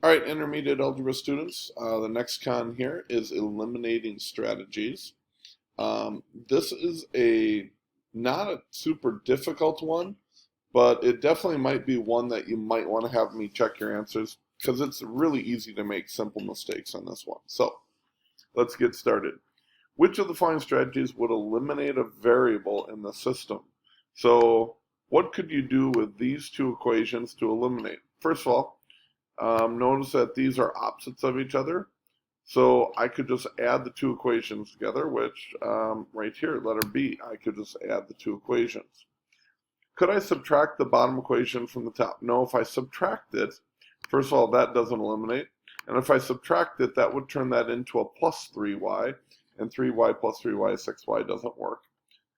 All right, intermediate algebra students, the next con here is eliminating strategies. This is not a super difficult one, but it definitely might be one that you might want to have me check your answers because it's really easy to make simple mistakes on this one. So let's get started. Which of the following strategies would eliminate a variable in the system? So what could you do with these two equations to eliminate? First of all, notice that these are opposites of each other. So I could just add the two equations together, which right here, letter B, I could just add the two equations. Could I subtract the bottom equation from the top? No, if I subtract it, first of all, that doesn't eliminate. And if I subtract it, that would turn that into a plus 3y, and 3y plus 3y is 6y doesn't work.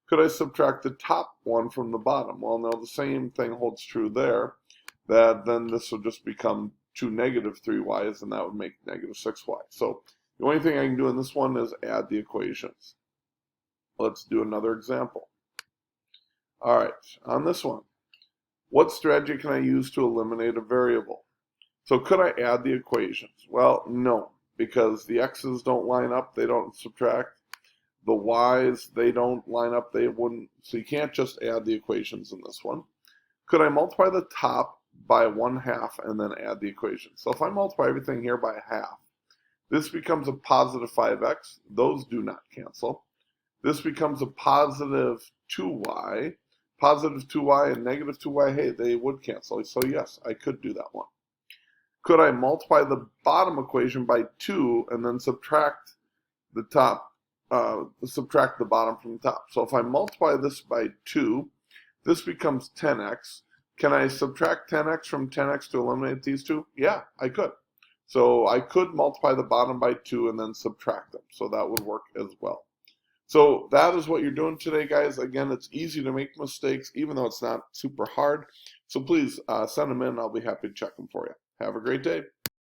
Could I subtract the top one from the bottom? Well, no, the same thing holds true there, that then this would just become 2 negative 3y's, and that would make negative 6y. So the only thing I can do in this one is add the equations. Let's do another example. All right, on this one, what strategy can I use to eliminate a variable? So could I add the equations? Well, no, because the x's don't line up, they don't subtract. The y's, they don't line up, they wouldn't. So you can't just add the equations in this one. Could I multiply the top by 1/2 and then add the equation? So if I multiply everything here by half, this becomes a positive 5x. Those do not cancel. This becomes a positive 2y. Positive 2y and negative 2y, hey, they would cancel. So yes, I could do that one. Could I multiply the bottom equation by 2 and then subtract the top, subtract the bottom from the top? So if I multiply this by 2, this becomes 10x. Can I subtract 10x from 10x to eliminate these two? Yeah, I could. So I could multiply the bottom by 2 and then subtract them. So that would work as well. So that is what you're doing today, guys. Again, it's easy to make mistakes, even though it's not super hard. So please send them in. I'll be happy to check them for you. Have a great day.